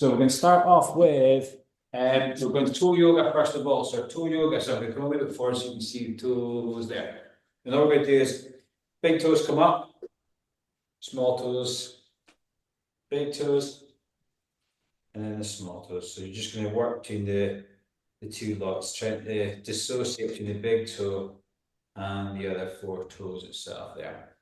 So we're going to start off with, we're going to toe yoga first of all. So toe yoga, so I'm going to come a little bit forward so you can see the toes there. And all we're going to do is big toes come up, small toes, big toes, and then the small toes. So you're just going to work between the two lots, trying to dissociate between the big toe and the other four toes itself there.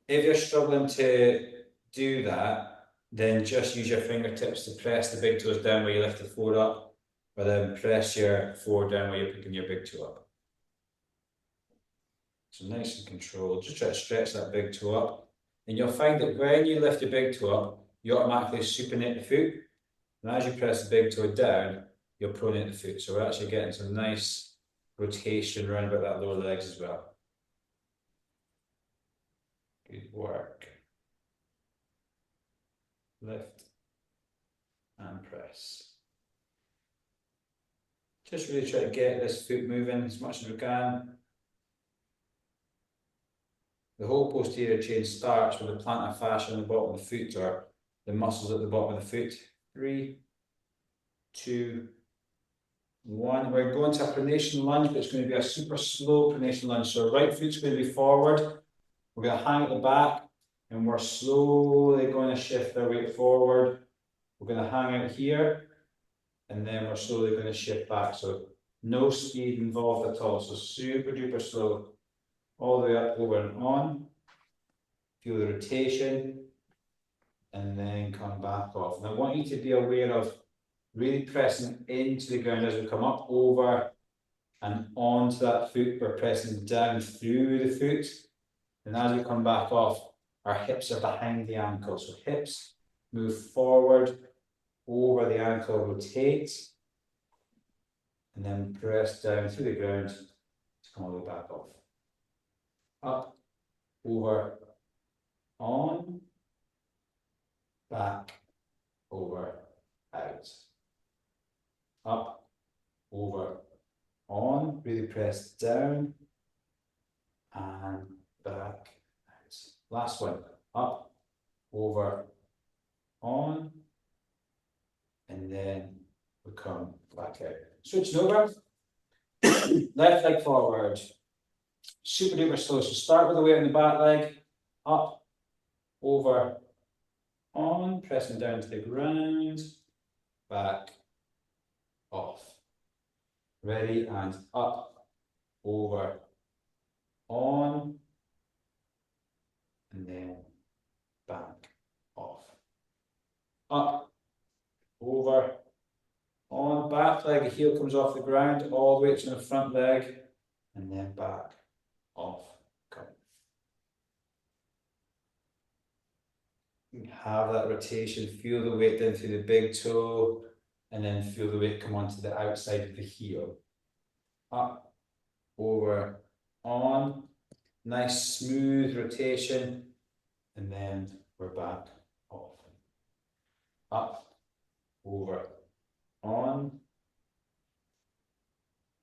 If you're struggling to do that, then just use your fingertips to press the big toes down where you lift the foot up, or then press your foot down where you're picking your big toe up. So nice and controlled. Just try to stretch that big toe up. And you'll find that when you lift the big toe up, you automatically supinate the foot. And as you press the big toe down, you'll pronate the foot. So we're actually getting some nice rotation around about that lower legs as well. Good work. Lift and press. Just really try to get this foot moving as much as we can. The whole posterior chain starts with the plantar fascia on the bottom of the foot, or the muscles at the bottom of the foot. 3, 2, 1. We're going to a pronation lunge, but it's going to be a super slow pronation lunge. So right foot's going to be forward. We're going to hang at the back, and we're slowly going to shift our weight forward. We're going to hang out here, and then we're slowly going to shift back. So no speed involved at all. So super duper slow. All the way up, over and on. Feel the rotation, and then come back off. And I want you to be aware of really pressing into the ground as we come up, over and onto that foot. We're pressing down through the foot. And as we come back off, our hips are behind the ankle. So hips move forward, over the ankle, rotate, and then press down through the ground to come all the way back off. Up, over, on, back, over, out. Up, over, on, really press down, and back, out. Last one. Up, over, on, and then we come back out. Switching over. Left leg forward. Super duper slow. So start with the weight on the back leg. Up, over, on, pressing down to the ground, back, off. Ready, and up, over, on, and then back, off. Up, over, on, back leg, the heel comes off the ground, all the way to the front leg, and then back, off, come. Have that rotation, feel the weight down through the big toe, and then feel the weight come onto the outside of the heel. Up, over, on, nice smooth rotation, and then we're back, off. Up, over, on,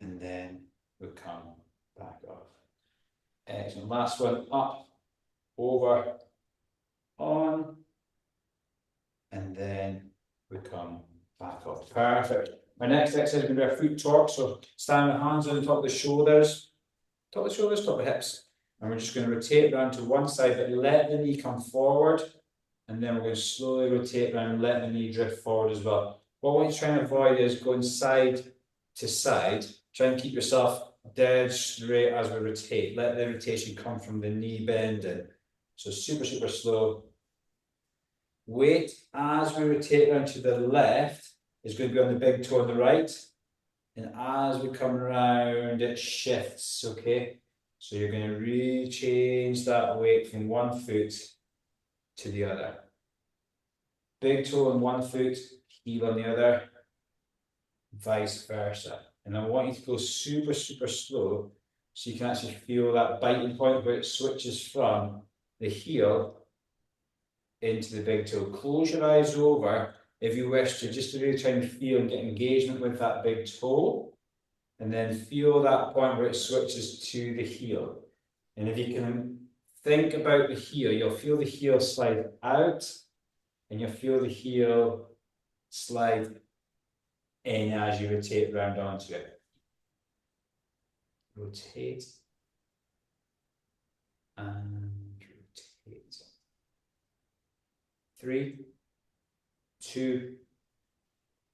and then we come back off. Excellent. Last one. Up, over, on, and then we come back off. Perfect. My next exercise is going to be a foot torque. So stand with hands on the top of the shoulders, top of the hips. And we're just going to rotate around to one side, but let the knee come forward. And then we're going to slowly rotate around and let the knee drift forward as well. What I want you to try and avoid is going side to side. Try and keep yourself dead straight as we rotate. Let the rotation come from the knee bending. So super, super slow. Weight as we rotate around to the left is going to be on the big toe on the right. And as we come around, it shifts, okay? So you're going to really change that weight from one foot to the other. Big toe on one foot, heel on the other, vice versa. And I want you to go super, super slow so you can actually feel that biting point where it switches from the heel into the big toe. Close your eyes over if you wish to, just to really try and feel and get engagement with that big toe. And then feel that point where it switches to the heel. And if you can think about the heel, you'll feel the heel slide out, and you'll feel the heel slide in as you rotate round onto it. Rotate and rotate. 3, 2,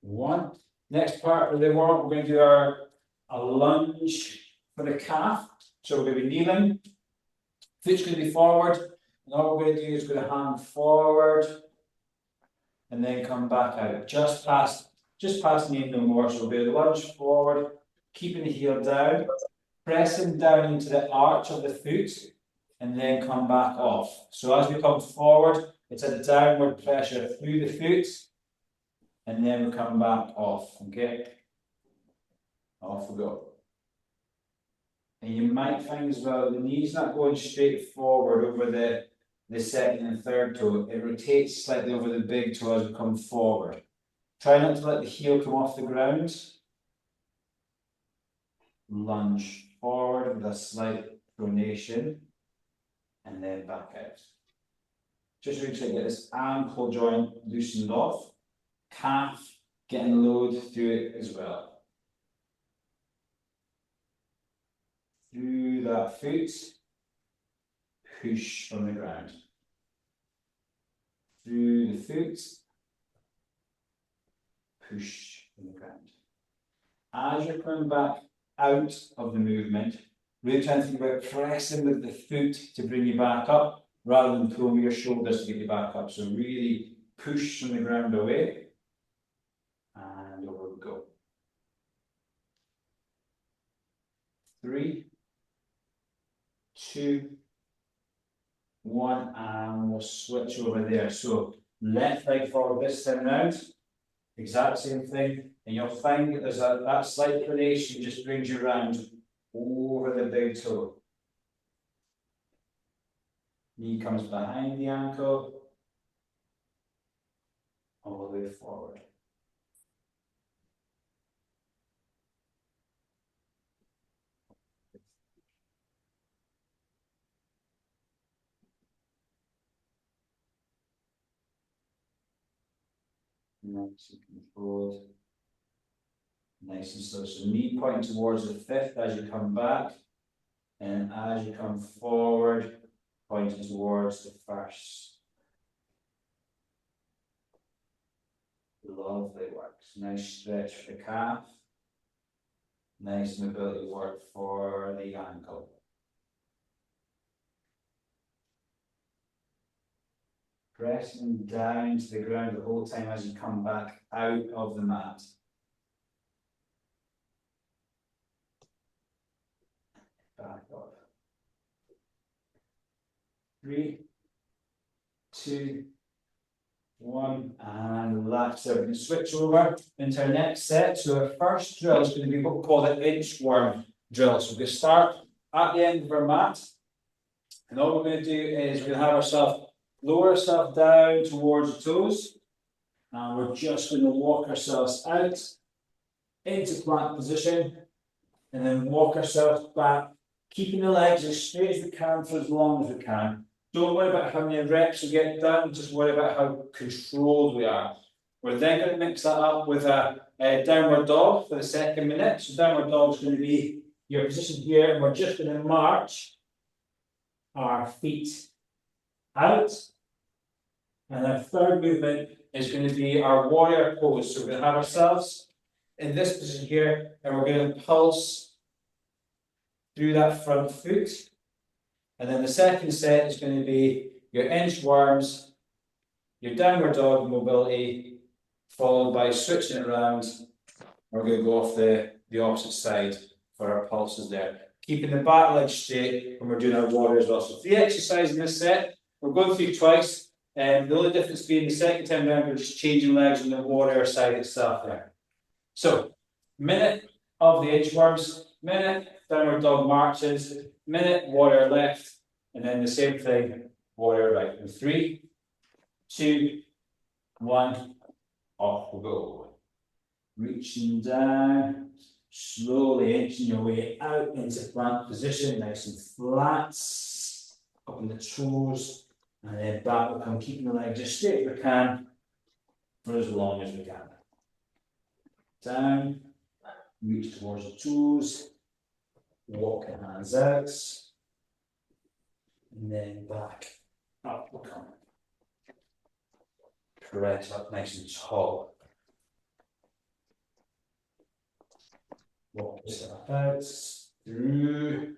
1. Next part of the warm-up, we're going to do a lunge for the calf. So we're going to be kneeling, foot's going to be forward, and all we're going to do is going to hand forward and then come back out, just past the knee, no more. So we'll be lunge forward, keeping the heel down, pressing down into the arch of the foot, and then come back off. So as we come forward, it's a downward pressure through the foot, and then we come back off. Okay, off we go. And you might find as well, the knee's not going straight forward over the second and third toe. It rotates slightly over the big toe as we come forward. Try not to let the heel come off the ground. Lunge forward with a slight pronation, and then back out. Just really try to get this ankle joint loosened off. Calf getting load through it as well. Through that foot, push from the ground. Through the foot, push from the ground. As you're coming back out of the movement, really trying to think about pressing with the foot to bring you back up, rather than pulling your shoulders to get you back up. So really push from the ground away, and over we go. 3, 2, 1, and we'll switch over there. So left leg forward this time round, exact same thing, and you'll find that there's that slight pronation just brings you round over the big toe. Knee comes behind the ankle, all the way forward. Nice and controlled. Nice and slow. So knee pointing towards the fifth as you come back, and as you come forward, pointing towards the first. Lovely work. Nice stretch for the calf. Nice mobility work for the ankle. Pressing down to the ground the whole time as you come back out of the mat. Back up. 3, 2, 1, and relax. So we're going to switch over into our next set. So our first drill is going to be what we call the inchworm drill. So we're going to start at the end of our mat, and all we're going to do is we're going to have ourselves lower ourselves down towards the toes, and we're just going to walk ourselves out into plank position, and then walk ourselves back, keeping the legs as straight as we can for as long as we can. Don't worry about how many reps we get done, just worry about how controlled we are. We're then going to mix that up with a downward dog for the second minute. So downward dog is going to be your position here, and we're just going to march our feet out. And our third movement is going to be our warrior pose. So we're going to have ourselves in this position here, and we're going to pulse through that front foot. And then the second set is going to be your inchworms, your downward dog mobility, followed by switching it around. We're going to go off the opposite side for our pulses there. Keeping the back leg straight when we're doing our warrior as well. So 3 exercises in this set. We're going through twice. And the only difference being the second time around, we're just changing legs on the warrior side itself there. So, minute of the inchworms, minute downward dog marches, minute warrior left, and then the same thing, warrior right. In 3, 2, 1, off we go. Reaching down, slowly inching your way out into plank position, nice and flat, up on the toes. And then back will come, keeping the legs as straight as we can. for as long as we can. Down, reach towards the toes, walk the hands out, and then back, up we come. Press up nice and tall. Walk yourself out, through,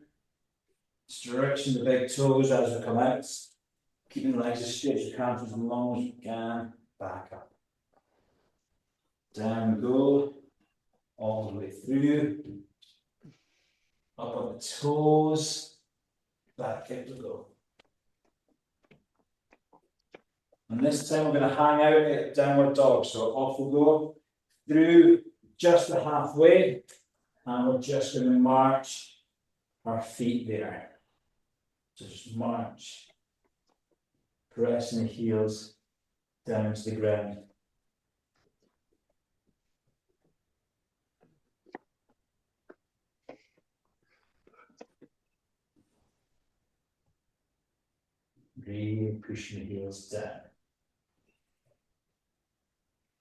stretching the big toes as we come out, keeping the legs as straight as you can for as long as you can, back up. Down we go, all the way through, up on the toes, back up we go. And this time we're going to hang out at downward dog, so off we go, through just the halfway, and we're just going to march our feet there. So just march, pressing the heels down to the ground. Really pushing the heels down.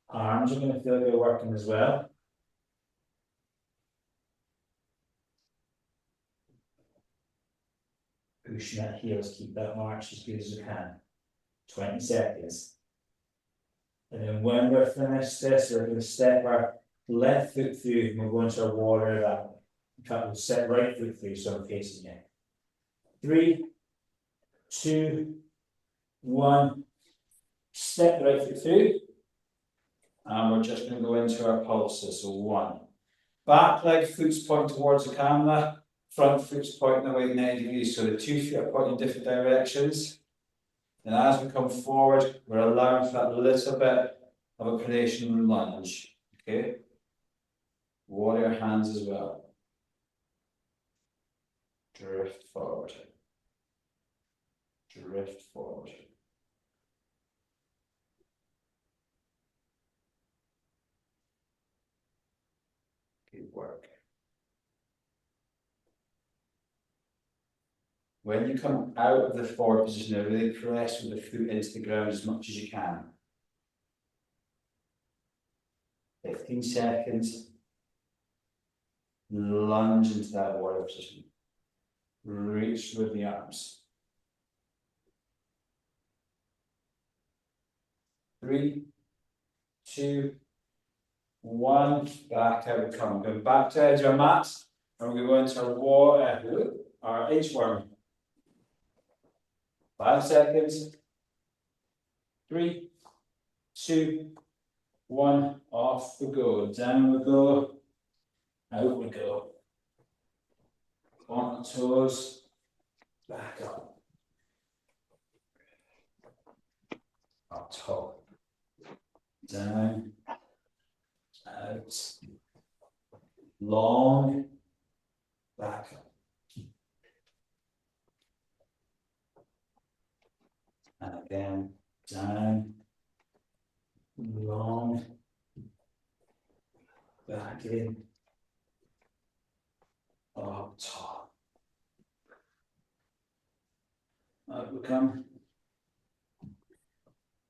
Arms are going to feel like they're working as well. Pushing that heels, keep that march as good as you can. 20 seconds. And then when we're finished this, we're going to step our left foot through and we're going to our warrior that. We'll step right foot through, so I'm facing you. 3, 2, 1. Step the right foot through. And we're just going to go into our pulses. So 1. Back leg foot's pointing towards the camera. Front foot's pointing away 90 degrees. So the 2 feet are pointing in different directions. And as we come forward, we're allowing for that little bit of a pronation lunge. Okay? Warrior hands as well. Drift forward. Drift forward. Good work. When you come out of the forward position, really press with the foot into the ground as much as you can. 15 seconds. Lunge into that warrior position. Reach with the arms. 3, 2, 1. Back out we come. Going back to edge our mat. And we're going to go into our inchworm. 5 seconds. 3, 2, 1. Off we go. Down we go. Out we go. On the toes. Back up. Up top. Down. Out. Long. Back up. And again, down, long, back in, up top. Up we come,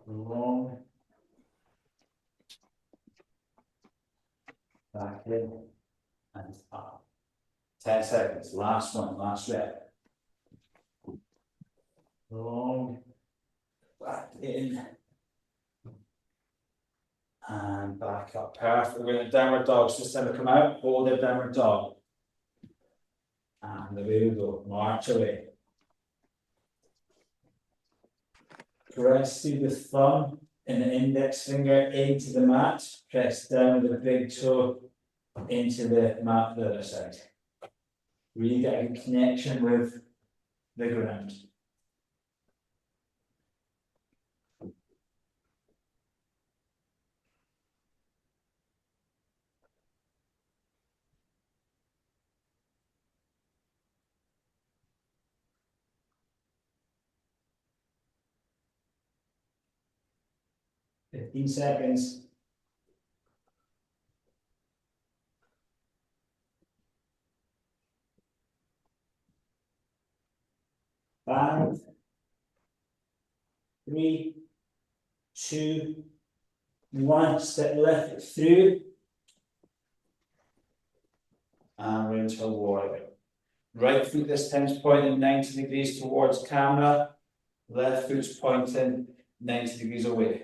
long, back in, and up. 10 seconds, last one, last rep. Long, back in, and back up. Perfect. We're going to downward dog. So this time we come out, hold the downward dog. And away we go. March away. Press through the thumb and the index finger into the mat. Press down with the big toe into the mat the other side. Really get a connection with the ground. Fifteen seconds. 5, 3, 2, One, step left through. And we're into a warrior. Right foot this time is pointing 90 degrees towards camera. Left foot's pointing 90 degrees away.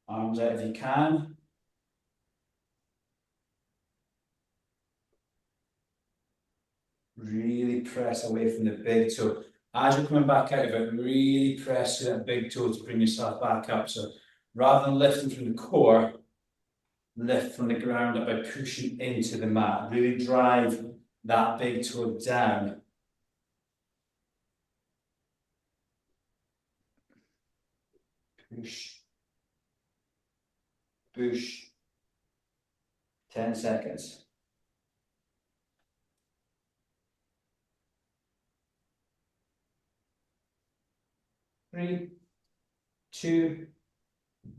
Arms out if you can. Really press away from the big toe. As you're coming back out of it, really press to that big toe to bring yourself back up. So rather than lifting from the core, lift from the ground up by pushing into the mat. Really drive that big toe down. Push. Push. 10 seconds. 3, 2,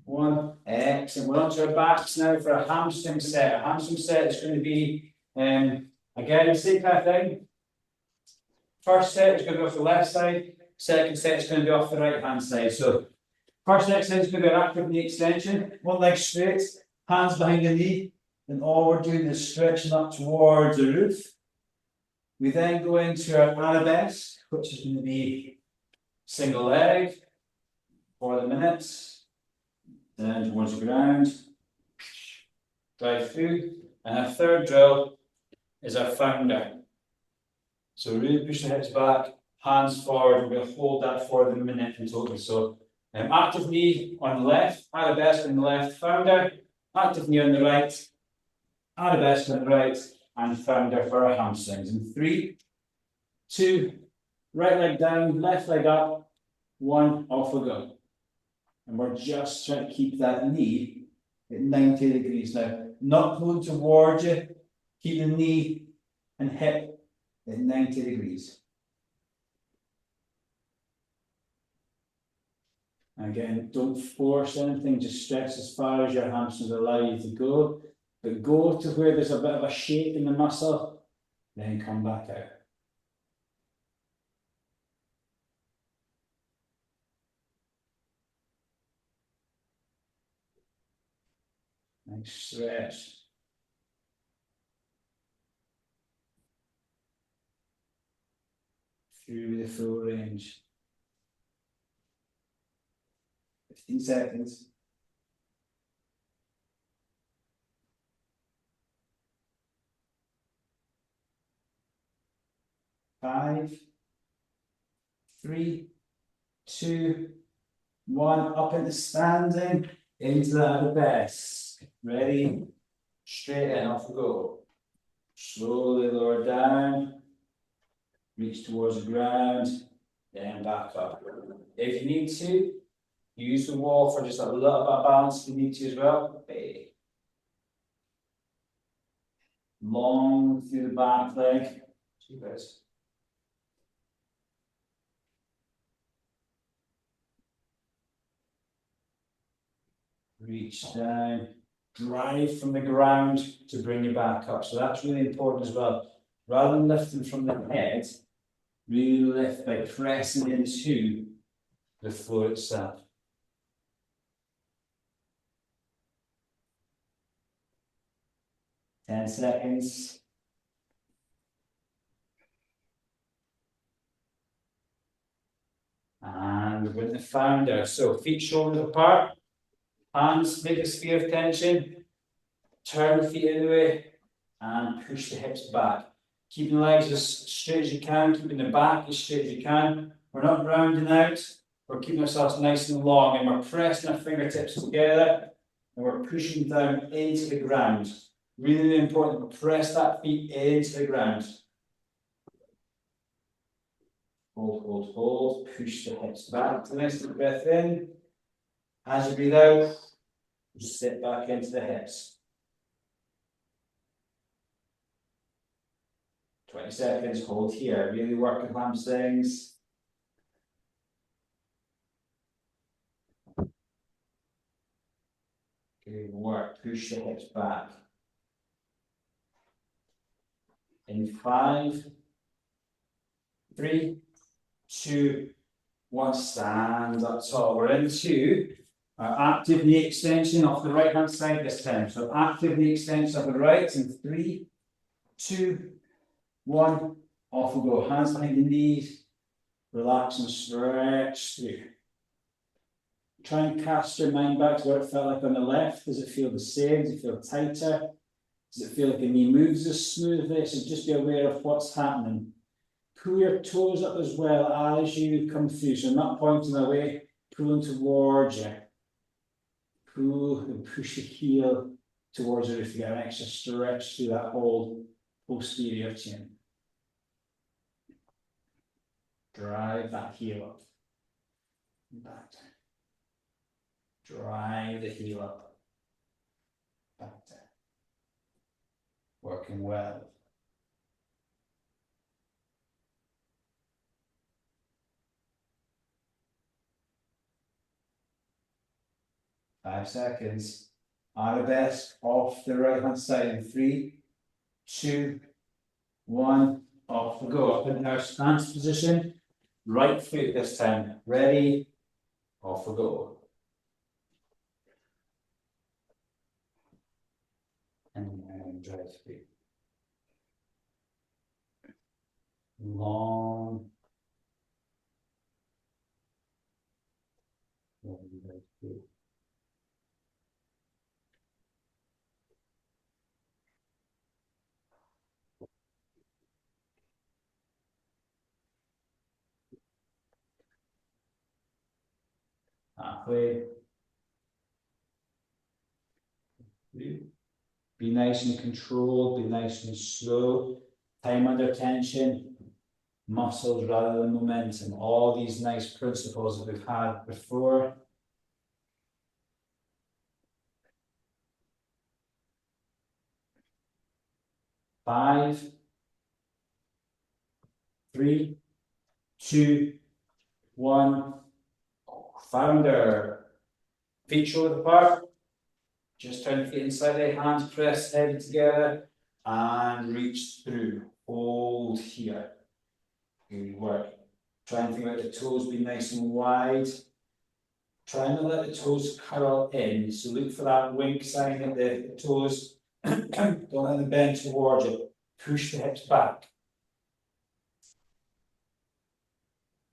1. Excellent. We're on to our backs now for a hamstring set. A hamstring set is going to be, again, same kind of thing. First set is going to be off the left side. Second set is going to be off the right hand side. So, first exercise is going to be an active knee extension. One leg straight, hands behind the knee. And all we're doing is stretching up towards the roof. We then go into our arabesque, which is going to be single leg for the minutes. Down towards the ground. Drive through. And our third drill is our founder. So really push the hips back, hands forward. We're going to hold that for the minute in total. So active knee on the left, arabesque on the left, founder, active knee on the right, arabesque on the right, and founder for our hamstrings. In 3, 2, right leg down, left leg up, 1, off we go. And we're just trying to keep that knee at 90 degrees now. Not pulling towards you, keep the knee and hip at 90 degrees. Again, don't force anything, just stretch as far as your hamstrings allow you to go. But go to where there's a bit of a shape in the muscle, then come back out. Nice stretch. Through the full range. 15 seconds. 5, 3, 2, 1. Up into standing, into the arabesque. Ready? Straight in, off we go. Slowly lower down. Reach towards the ground, then back up. If you need to, use the wall for just a little bit of balance if you need to as well. Long through the back leg. 2 bits. Reach down, drive from the ground to bring you back up. So that's really important as well. Rather than lifting from the head, really lift by pressing into the floor itself. Ten seconds. And we're in the founder. So feet shoulders apart. Hands make a sphere of tension. Turn the feet in the way and push the hips back. Keeping the legs as straight as you can, keeping the back as straight as you can. We're not rounding out. We're keeping ourselves nice and long, and we're pressing our fingertips together and we're pushing down into the ground. Really, really important to press that feet into the ground. Hold, hold, hold. Push the hips back. Nice deep breath in. As you breathe out, sit back into the hips. 20 seconds, hold here. Really work with hamstrings. Good work. Push the hips back. In 5, 3, 2, One, stand up tall. We're into our active knee extension off the right hand side this time. So active knee extension off the right in 3, 2, 1. Off we go. Hands behind the knees. Relax and stretch through. Try and cast your mind back to what it felt like on the left. Does it feel the same? Does it feel tighter? Does it feel like the knee moves as smoothly? So just be aware of what's happening. Pull your toes up as well as you come through. So not pointing away, pulling towards you. Pull and push the heel towards the roof to get an extra stretch through that whole posterior chin. Drive that heel up. Back down. Drive the heel up. Back down. Working well. Five seconds. Arabesque off the right hand side in 3, 2, 1. Off we go. Up in our stance position. Right foot this time. Ready. Off we go. And drive through. Long. Halfway. Be nice and controlled, be nice and slow. Time under tension, muscles rather than momentum. All these nice principles that we've had before. Five, 3, 2, 1. Founder. Feet shoulder apart. Just turn the feet inside the hands, press heavy together, and reach through. Hold here. Good work. Try and think about the toes being nice and wide. Try not to let the toes curl in. So look for that wink sign at the toes. Don't let them bend towards you. Push the hips back.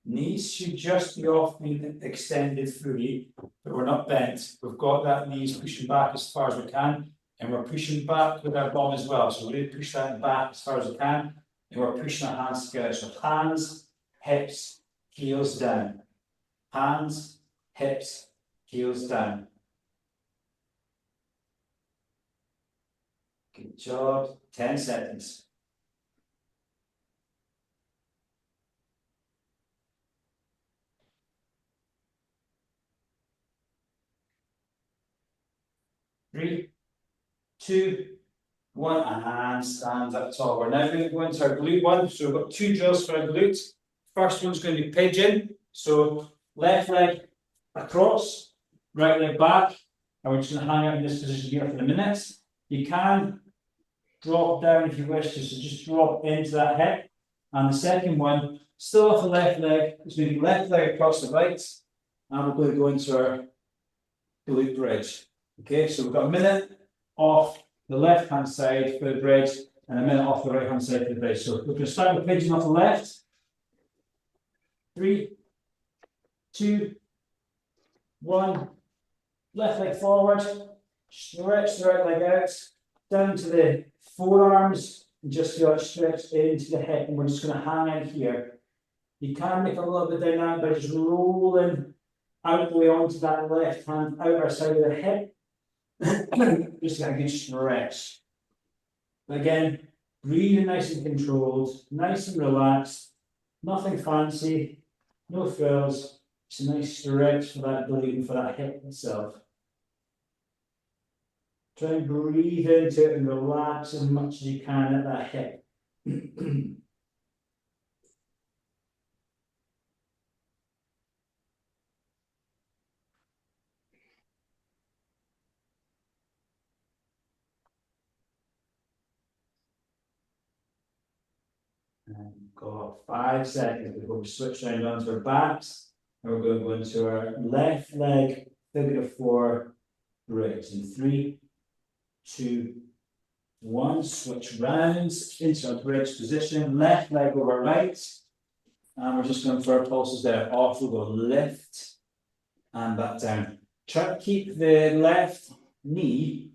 Knees should just be off being extended fully, but we're not bent. We've got that knees pushing back as far as we can, and we're pushing back with our bum as well. So we really push that back as far as we can, and we're pushing our hands together. So hands, hips, heels down. Hands, hips, heels down. Good job. 10 seconds. Three, 2, 1, and stand up tall. We're now going to go into our glute one. So we've got 2 drills for our glutes. First one's going to be pigeon. So left leg across, right leg back. And we're just going to hang out in this position here for a minute. You can drop down if you wish to, so just drop into that hip. And the second one, still off the left leg, it's going to be left leg across the right. And we're going to go into our glute bridge. Okay, so we've got a minute off the left hand side for the bridge and a minute off the right hand side for the bridge. So we're going to start with pigeon off the left. 3, 2, 1. Left leg forward. Stretch the right leg out. Down to the forearms. And just feel it stretch into the hip. And we're just going to hang out here. You can make a little bit dynamic by just rolling out the way onto that left hand outer side of the hip. Just get a good stretch. But again, breathing nice and controlled, nice and relaxed, nothing fancy, no frills. It's a nice stretch for that glute and for that hip itself. Try and breathe into it and relax as much as you can at that hip. And got 5 seconds before we switch around onto our backs. we're going to go into our left leg figure of four bridge in 3, 2, 1. Switch rounds into a bridge position, left leg over right, and we're just going for our pulses there. Off we go, lift and back down. Try to keep the left knee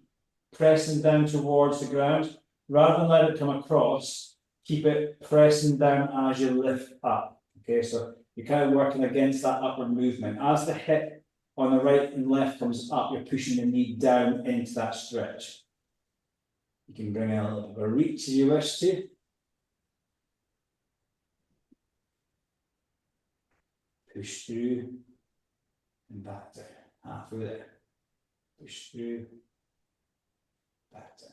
pressing down towards the ground, rather than let it come across. Keep it pressing down as you lift up. Okay, so you're kind of working against that upward movement. As the hip on the right and left comes up, you're pushing the knee down into that stretch. You can bring in a little bit of a reach if you wish to. Push through and back down. Halfway there. Push through, back down.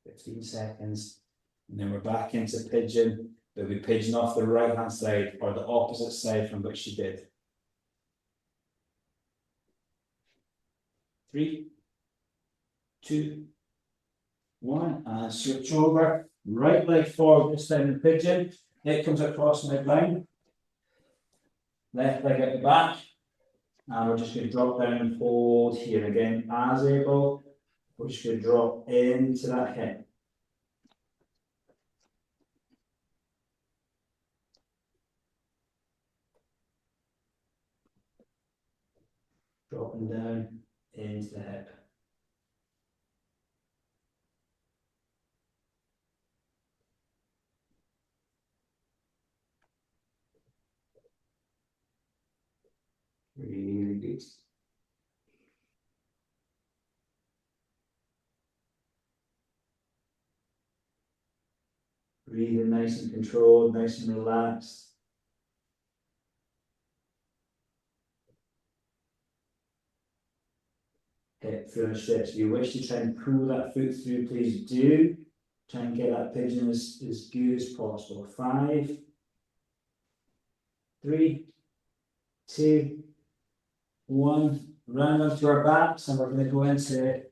15 seconds, and then we're back into pigeon. But we pigeon off the right hand side or the opposite side from which you did. 3, 2, 1, and switch over. Right leg forward this time in pigeon. It comes across midline. Left leg at the back. And we're just going to drop down and hold here again as able. We're just going to drop into that hip. Dropping down into the hip. Really good. Breathing nice and controlled, nice and relaxed. Hip through a stretch. If you wish to try and pull that foot through, please do. Try and get that pigeon as good as possible. 5, 3, 2, 1. Round onto our backs, and we're going to go into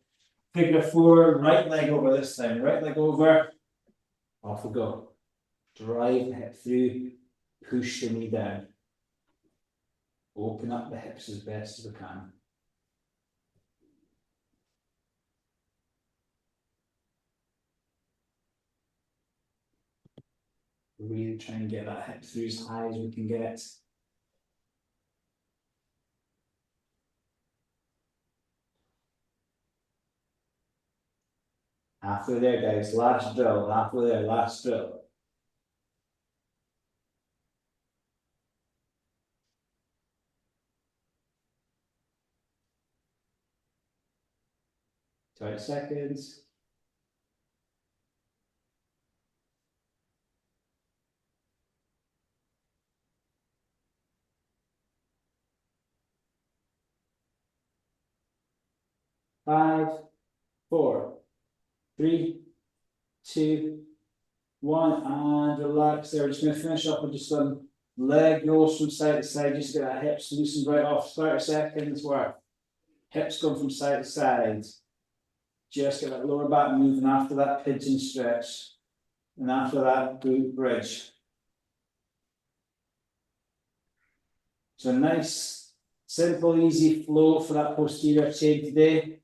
figure 4. Right leg over this time. Right leg over. Off we go. Drive the hip through. Push the knee down. Open up the hips as best as we can. Really try and get that hip through as high as we can get. Halfway there, guys. Last drill. Halfway there. Last drill. Seconds. 5, 4, 3, 2, 1, and relax there. We're just going to finish up with just some leg rolls from side to side, just to get that hips loosened right off. 30 seconds worth. Hips going from side to side. Just get that lower back moving after that pigeon stretch. And after that, glute bridge. So nice, simple, easy flow for that posterior chain today.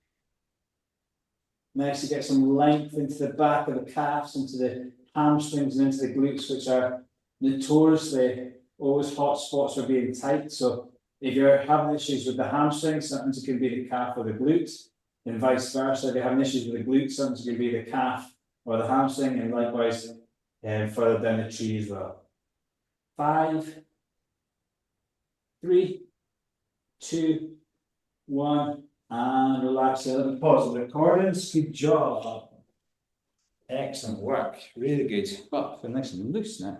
Nice to get some length into the back of the calves, into the hamstrings and into the glutes, which are notoriously always hot spots for being tight. So if you're having issues with the hamstrings, sometimes it can be the calf or the glute, and vice versa. If you're having issues with the glute, sometimes it can be the calf or the hamstring, and likewise further down the tree as well. 5, 3, 2, 1, and relax a little. Pause the recordings. Good job. Excellent work. Really good. Oh, I feel nice and loose now.